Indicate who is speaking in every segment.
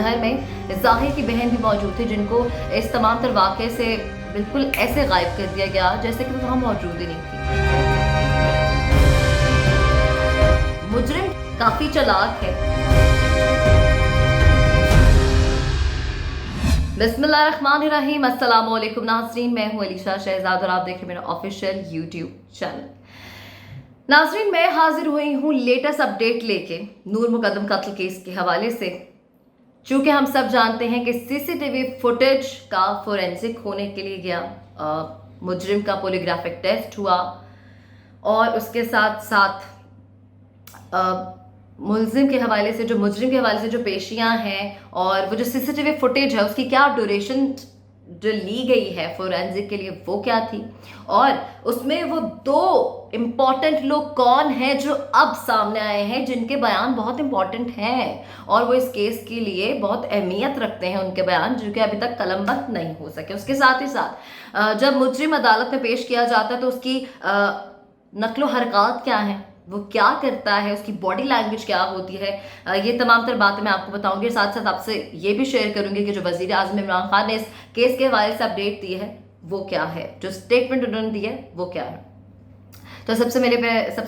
Speaker 1: घर में जाहिर की बहन भी मौजूद थी, जिनको इस तमाम तर वाक़े से बिल्कुल ऐसे गायब कर दिया गया जैसे कि वो वहाँ मौजूद ही नहीं थी। मुजरिम काफी चालाक है। बिस्मिल्लाहिर्रहमानिर्रहीम, अस्सलाम वालेकुम नाज़रीन, मैं हूं अलीशा शहजाद और आप देख रहे हैं मेरा ऑफिशियल यूट्यूब चैनल। नाज़रीन, मैं हाजिर हुई हूं लेटेस्ट अपडेट लेके नूर मुकद्दम कत्ल केस के हवाले से। चूंकि हम सब जानते हैं कि सीसीटीवी फुटेज का फोरेंसिक होने के लिए गया, मुजरिम का पॉलीग्राफिक टेस्ट हुआ और उसके साथ साथ मुलजिम के हवाले से मुजरिम के हवाले से जो पेशियां हैं और वो जो सीसीटीवी फुटेज है उसकी क्या ड्यूरेशन जो ली गई है फोरेंसिक के लिए वो क्या थी, और उसमें वो दो इम्पॉर्टेंट लोग कौन हैं जो अब सामने आए हैं, जिनके बयान बहुत इंपॉर्टेंट हैं और वो इस केस के लिए बहुत अहमियत रखते हैं, उनके बयान जो कि अभी तक कलमबंद नहीं हो सके। उसके साथ ही साथ जब मुजरिम अदालत में पेश किया जाता है तो उसकी नक्लो हरकत क्या है, वो क्या करता है, उसकी बॉडी लैंग्वेज क्या होती है, ये तमाम तर बातें मैं आपको बताऊंगी। साथ साथ आपसे ये भी शेयर करूंगी कि जो वजीर आज़म इमरान खान ने इस केस के हवाले से अपडेट दी है वो क्या है, जो स्टेटमेंट उन्होंने दी है वो क्या है। तो सबसे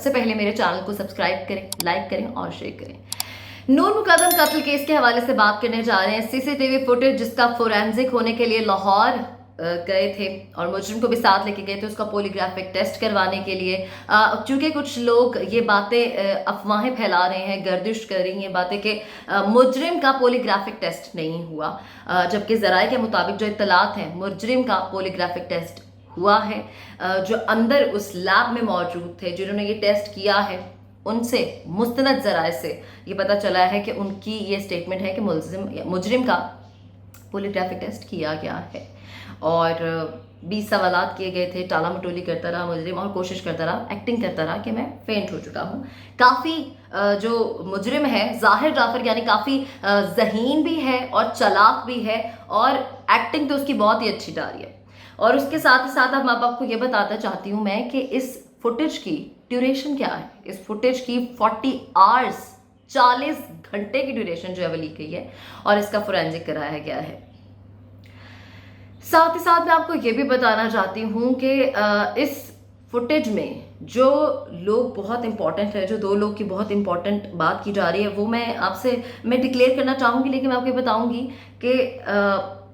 Speaker 1: पहले मेरे चैनल को सब्सक्राइब करें, लाइक करें और शेयर करें। नूर मुकद्दम कत्ल केस के हवाले से बात करने जा रहे हैं। सीसीटीवी फुटेज जिसका फोरेंसिक होने के लिए लाहौर गए थे और मुजरिम को भी साथ लेके गए थे उसका पॉलीग्राफिक टेस्ट करवाने के लिए। चूंकि कुछ लोग ये बातें अफवाहें फैला रहे हैं, गर्दिश कर रही हैं बातें कि मुजरिम का पॉलीग्राफिक टेस्ट नहीं हुआ, जबकि ज़राए के मुताबिक जो इत्तलात हैं मुजरिम का पॉलीग्राफिक टेस्ट हुआ है। जो अंदर उस लैब में मौजूद थे जिन्होंने ये टेस्ट किया है उनसे मुस्तनद ज़राए से ये पता चला है कि उनकी ये स्टेटमेंट है कि मुजरिम का पॉलीग्राफिक टेस्ट किया गया है और 20 सवालात किए गए थे। टाला मटोली करता रहा मुजरिम और कोशिश करता रहा, एक्टिंग करता रहा कि मैं फेंट हो चुका हूँ। काफ़ी जो मुजरिम है जाहिर जाफर यानी काफ़ी ज़हीन भी है और चालाक भी है और एक्टिंग तो उसकी बहुत ही अच्छी डाली है। और उसके साथ ही साथ अब आपको ये बताना चाहती हूँ मैं कि इस फुटेज की ड्यूरेशन क्या है। इस फुटेज की 40 आवर्स 40 घंटे की ड्यूरेशन जो है वो ली गई है और इसका फोरेंसिक कराया गया है। साथ ही साथ मैं आपको ये भी बताना चाहती हूँ कि इस फुटेज में जो लोग बहुत इंपॉर्टेंट है, जो दो लोग की बहुत इंपॉर्टेंट बात की जा रही है वो मैं डिक्लेयर करना चाहूँगी, लेकिन मैं आपको ये बताऊँगी कि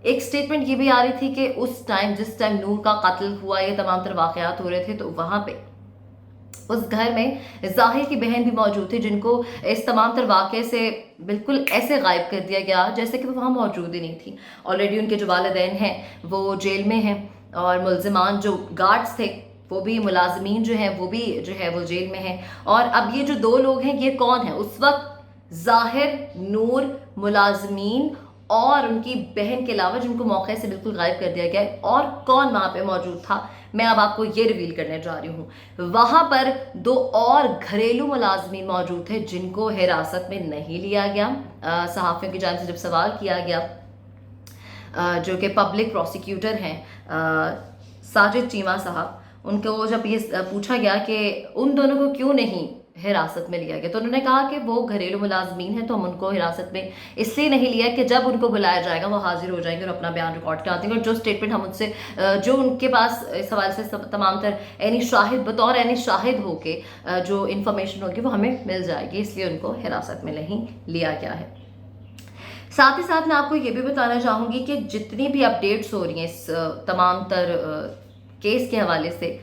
Speaker 1: एक स्टेटमेंट ये भी आ रही थी कि उस टाइम जिस टाइम नूर का कत्ल हुआ, ये तमाम तर वाक़यात हो रहे थे, तो वहाँ पे उस घर में जाहिर की बहन भी मौजूद थी, जिनको इस तमाम तर वाक़े से बिल्कुल ऐसे गायब कर दिया गया जैसे कि वो वहाँ मौजूद ही नहीं थी। ऑलरेडी उनके जो वालिदैन हैं वो जेल में हैं और मुलजिमान जो गार्ड्स थे वो भी, मुलाजमीन जो हैं वो भी जो है वो जेल में हैं। और अब ये जो दो लोग हैं ये कौन है? उस वक्त जाहिर, नूर, मुलाजमीन और उनकी बहन के अलावा जिनको मौके से बिल्कुल गायब कर दिया गया है, और कौन वहाँ पे मौजूद था मैं अब आपको ये रिवील करने जा रही हूँ। वहाँ पर दो और घरेलू मुलाजमीन मौजूद थे जिनको हिरासत में नहीं लिया गया। सहाफ़ियों की जानिब से जब सवाल किया गया जो कि पब्लिक प्रोसिक्यूटर हैं साजिद चीमा साहब, उनको जब ये पूछा गया कि उन दोनों को क्यों नहीं हिरासत में लिया गया, तो उन्होंने कहा कि वो घरेलू मुलाजमीन हैं तो हम उनको हिरासत में इसलिए नहीं लिया कि जब उनको बुलाया जाएगा वो हाजिर हो जाएंगे और अपना बयान रिकॉर्ड करा देंगे और जो स्टेटमेंट हम उनसे जो उनके पास इस हवाले से तमाम तर बतौर एनी शाहिद होके जो इन्फॉर्मेशन होगी वो हमें मिल जाएगी, इसलिए उनको हिरासत में नहीं लिया गया है। साथ ही साथ मैं आपको ये भी बताना चाहूँगी कि जितनी भी अपडेट्स हो रही हैं इस तमाम तर केस के हवाले से,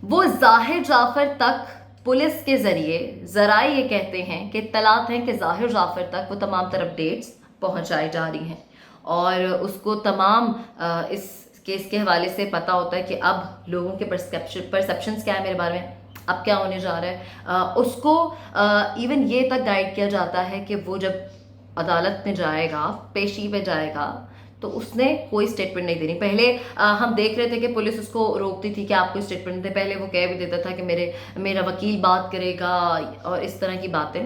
Speaker 1: वो जाहिर जाफर तक पुलिस के जरिए ज़राए ये कहते हैं कि इत्तलात हैं कि जाहिर जाफर तक वो तमाम तर अपडेट्स पहुंचाई जा रही हैं और उसको तमाम इस केस के हवाले से पता होता है कि अब लोगों के परसेप्शंस क्या है मेरे बारे में, अब क्या होने जा रहा है। उसको इवन ये तक गाइड किया जाता है कि वो जब अदालत में जाएगा, पेशी पे जाएगा, तो उसने कोई स्टेटमेंट नहीं देनी। पहले हम देख रहे थे कि पुलिस उसको रोकती थी कि आप कोई स्टेटमेंट दे, पहले वो कह भी देता था कि मेरा वकील बात करेगा और इस तरह की बातें,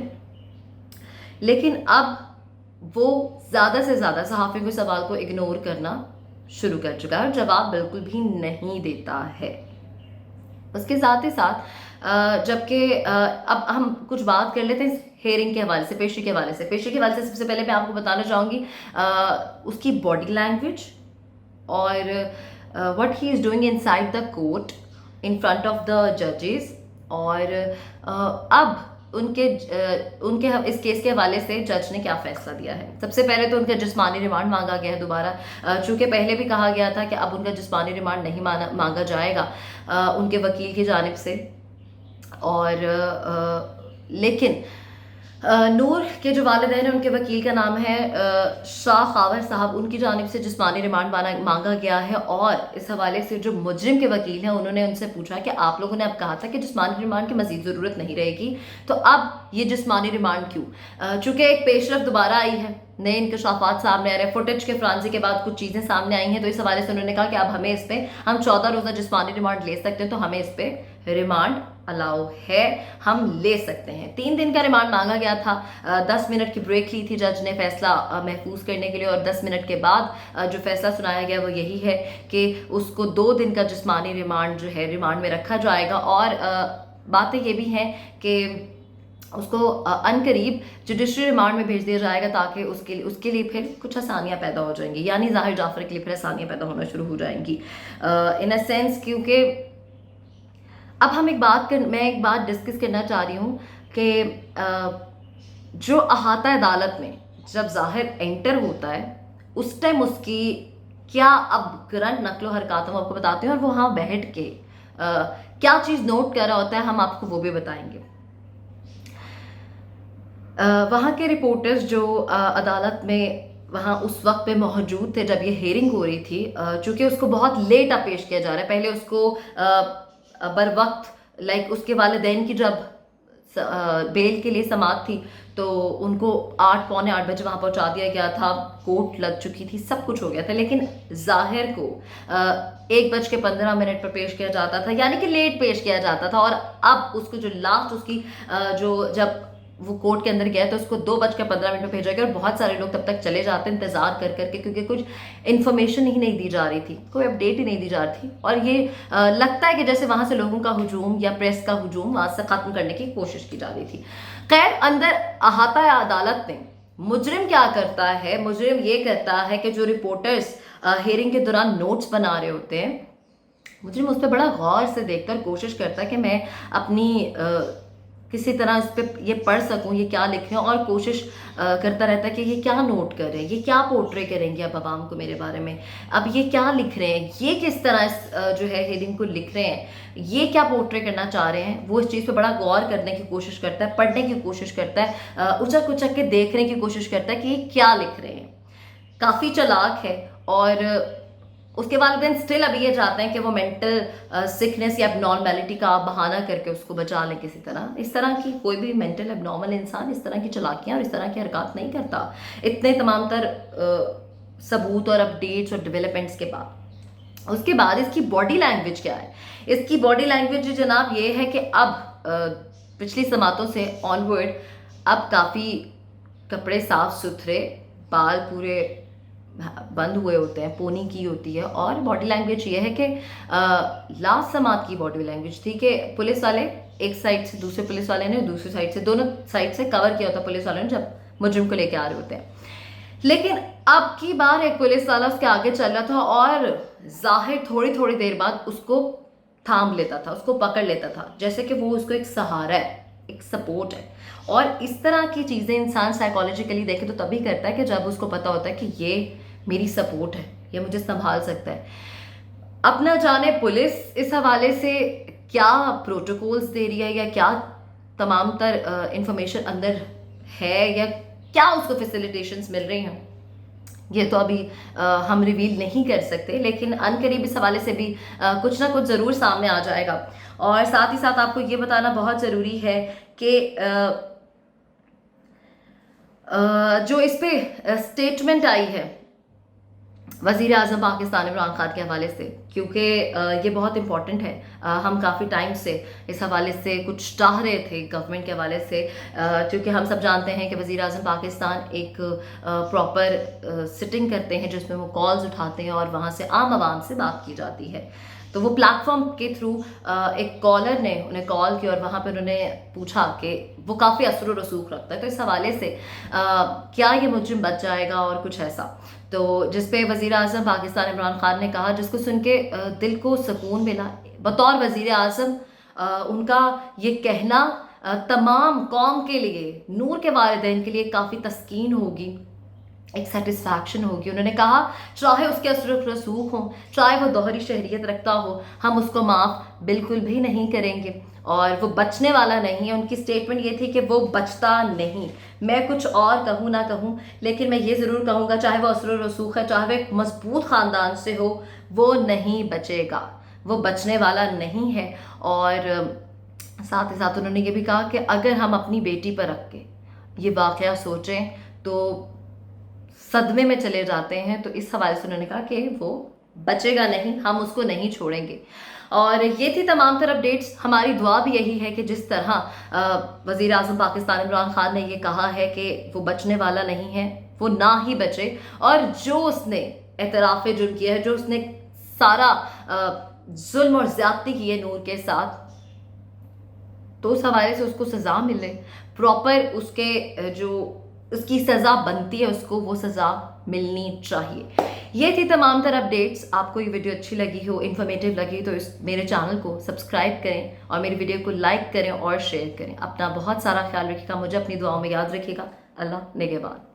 Speaker 1: लेकिन अब वो ज़्यादा से ज़्यादा सहाफ़ियों के सवाल को इग्नोर करना शुरू कर चुका है और जवाब बिल्कुल भी नहीं देता है। उसके साथ ही साथ जबकि अब हम कुछ बात कर लेते हैं हेयरिंग के हवाले से, पेशी के हवाले से। पेशी के हवाले से सबसे पहले मैं आपको बताना चाहूँगी उसकी बॉडी लैंग्वेज और what he is doing inside the court in front of the जजेस, और अब उनके इस केस के हवाले से जज ने क्या फैसला दिया है। सबसे पहले तो उनका जिस्मानी रिमांड मांगा गया है दोबारा, चूंकि पहले भी कहा गया था कि अब उनका जिस्मानी रिमांड नहीं मांगा जाएगा उनके वकील की जानिब से। और लेकिन नूर के जो वालिदैन हैं उनके वकील का नाम है शाह खावर साहब, उनकी जानिब से जिस्मानी रिमांड मांगा गया है। और इस हवाले से जो मुजरिम के वकील हैं उन्होंने उनसे पूछा कि आप लोगों ने अब कहा था कि जिस्मानी रिमांड की मजीद ज़रूरत नहीं रहेगी, तो अब ये जिस्मानी रिमांड क्यों? चूँकि एक पेशरफ दोबारा आई है, नए इंकशाफात सामने आ रहे हैं, फुटेज के फ्रांसी के बाद कुछ चीज़ें सामने आई हैं, तो इस हवाले से उन्होंने कहा कि अब हमें इस पर हम 14 रोज़ा जिस्मानी रिमांड ले सकते हैं, तो हमें इस पर रिमांड अलाउ है, हम ले सकते हैं। 3 दिन का रिमांड मांगा गया था, 10 मिनट की ब्रेक ली थी जज ने फैसला महफूज करने के लिए, और 10 मिनट के बाद जो फैसला सुनाया गया वो यही है कि उसको 2 दिन का जिस्मानी रिमांड जो है रिमांड में रखा जाएगा। और बातें ये भी हैं कि उसको अनकरीब जुडिशरी रिमांड में भेज दिया जाएगा, ताकि उसके लिए फिर कुछ आसानियां पैदा हो जाएंगी, यानी जाहिर जाफर के लिए फिर आसानियां पैदा होना शुरू हो जाएंगी इन अ सेंस। क्योंकि अब मैं एक बात डिस्कस करना चाह रही हूँ कि जो अहाता अदालत में जब जाहिर एंटर होता है उस टाइम उसकी क्या अब करंट नकलो हरकत हम आपको बताते हैं, और वो वहाँ बैठ के क्या चीज़ नोट कर रहा होता है हम आपको वो भी बताएंगे। वहाँ के रिपोर्टर्स जो अदालत में वहाँ उस वक्त पे मौजूद थे जब ये हेयरिंग हो रही थी, चूँकि उसको बहुत लेट अब पेश किया जा रहा है, पहले उसको बर वक्त उसके वालिदैन की जब बेल के लिए समात थी तो उनको 8 पौने 8 बजे वहाँ पहुँचा दिया गया था, कोर्ट लग चुकी थी, सब कुछ हो गया था, लेकिन जाहिर को 1:15 पर पेश किया जाता था, यानी कि लेट पेश किया जाता था। और अब उसको जो लास्ट उसकी जो जब वो कोर्ट के अंदर गया तो उसको 2:15 पर भेजा गया, और बहुत सारे लोग तब तक चले जाते इंतजार कर करके, क्योंकि कुछ इन्फॉर्मेशन ही नहीं दी जा रही थी, कोई अपडेट ही नहीं दी जा रही थी। और ये लगता है कि जैसे वहां से लोगों का हुजूम या प्रेस का हुजूम वहां से खत्म करने की कोशिश की जा रही थी। खैर, अंदर अहाता अदालत में मुजरिम क्या करता है? मुजरिम ये करता है कि जो रिपोर्टर्स हेयरिंग के दौरान नोट्स बना रहे होते हैं, मुजरिम उस पर बड़ा गौर से देखकर कोशिश करता है कि मैं अपनी किसी तरह इस पर ये पढ़ सकूं ये क्या लिख रहे हैं, और कोशिश करता रहता है कि ये क्या नोट कर रहे हैं, ये क्या पोर्ट्रे करेंगे अब आवाम को मेरे बारे में, अब ये क्या लिख रहे हैं, ये किस तरह इस जो है हेडिंग को लिख रहे हैं, ये क्या पोर्ट्रे करना चाह रहे हैं। वो इस चीज़ पे बड़ा गौर करने की कोशिश करता है, पढ़ने की कोशिश करता है, उचक उचक के देखने की कोशिश करता है कि ये क्या लिख रहे हैं। काफ़ी चालाक है। और उसके वालिदैन स्टिल अभी ये चाहते हैं कि वो मेंटल सिकनेस या एबनॉर्मलिटी का बहाना करके उसको बचा लें किसी तरह। इस तरह की कोई भी मेंटल एबनॉर्मल इंसान इस तरह की चालाकियां और इस तरह की हरकत नहीं करता इतने तमाम तर सबूत और अपडेट्स और डेवलपमेंट्स के बाद। उसके बाद इसकी बॉडी लैंग्वेज क्या है? इसकी बॉडी लैंग्वेज जनाब ये है कि अब पिछली समातों से ऑनवर्ड अब काफ़ी कपड़े साफ सुथरे, बाल पूरे बंद हुए होते हैं, पोनी की होती है। और बॉडी लैंग्वेज ये है कि लास्ट समात की बॉडी लैंग्वेज थी कि पुलिस वाले एक साइड से, दूसरे पुलिस वाले ने दूसरी साइड से, दोनों साइड से कवर किया होता पुलिस वालों ने जब मुजरिम को लेके आ रहे होते हैं। लेकिन अब की बार एक पुलिस वाला उसके आगे चल रहा था और जाहिर थोड़ी थोड़ी देर बाद उसको थाम लेता था, उसको पकड़ लेता था, जैसे कि वो उसको एक सहारा है, एक सपोर्ट है। और इस तरह की चीज़ें इंसान साइकोलॉजिकली देखे तो तभी करता है कि जब उसको पता होता है कि ये मेरी सपोर्ट है, ये मुझे संभाल सकता है। अब न जाने पुलिस इस हवाले से क्या प्रोटोकॉल्स दे रही है या क्या तमाम तर इंफॉर्मेशन अंदर है या क्या उसको फैसिलिटेशंस मिल रही हैं, ये तो अभी हम रिवील नहीं कर सकते। लेकिन अनकरीब इस हवाले से भी कुछ ना कुछ ज़रूर सामने आ जाएगा। और साथ ही साथ आपको ये बताना बहुत ज़रूरी है कि जो इस पे स्टेटमेंट आई है वज़ीर आज़म पाकिस्तान इमरान खान के हवाले से, क्योंकि ये बहुत इंपॉर्टेंट है। हम काफ़ी टाइम से इस हवाले से कुछ चाह रहे थे गवर्नमेंट के हवाले से, क्योंकि हम सब जानते हैं कि वज़ीर आज़म पाकिस्तान एक प्रॉपर सिटिंग करते हैं जिसमें वो कॉल्स उठाते हैं और वहाँ से आम आवाम से बात की जाती है। तो वो प्लेटफॉर्म के थ्रू एक कॉलर ने उन्हें कॉल किया और वहाँ पर उन्होंने पूछा कि वो काफ़ी असर व रसूख रखता है, तो इस हवाले से क्या ये मुजरिम बच जाएगा और कुछ ऐसा। तो जिसपे वज़ीर आज़म पाकिस्तान इमरान खान ने कहा, जिसको सुन के दिल को सुकून मिला। बतौर वज़ीर आज़म उनका ये कहना तमाम कौम के लिए, नूर के वालिदैन के लिए काफ़ी तस्कीन होगी, एक सेटिस्फैक्शन होगी। उन्होंने कहा चाहे उसके असर रसूख हो, चाहे वो दोहरी शहरियत रखता हो, हम उसको माफ़ बिल्कुल भी नहीं करेंगे और वो बचने वाला नहीं है। उनकी स्टेटमेंट ये थी कि वो बचता नहीं। मैं कुछ और कहूँ ना कहूँ, लेकिन मैं ये ज़रूर कहूँगा, चाहे वो असर रसूख है, चाहे वो एक मजबूत ख़ानदान से हो, वो नहीं बचेगा, वो बचने वाला नहीं है। और साथ ही साथ उन्होंने ये भी कहा कि अगर हम अपनी बेटी पर रख के ये वाक़या सोचें तो सदमे में चले जाते हैं। तो इस हवाले से उन्होंने कहा कि वो बचेगा नहीं, हम उसको नहीं छोड़ेंगे। और ये थी तमाम तर अपडेट्स। हमारी दुआ भी यही है कि जिस तरह वज़ीर आज़म पाकिस्तान इमरान खान ने ये कहा है कि वो बचने वाला नहीं है, वो ना ही बचे। और जो उसने एतराफ़ जुर्म किया है, जो उसने सारा जुल्म और ज़्यादती की है नूर के साथ, तो उस हवाले से उसको सज़ा मिले, प्रॉपर उसके जो उसकी सज़ा बनती है उसको वो सज़ा मिलनी चाहिए। ये थी तमाम तर अपडेट्स। आपको ये वीडियो अच्छी लगी हो, इन्फॉर्मेटिव लगी, तो इस मेरे चैनल को सब्सक्राइब करें और मेरी वीडियो को लाइक करें और शेयर करें। अपना बहुत सारा ख्याल रखिएगा, मुझे अपनी दुआओं में याद रखिएगा। अल्लाह निगहबान।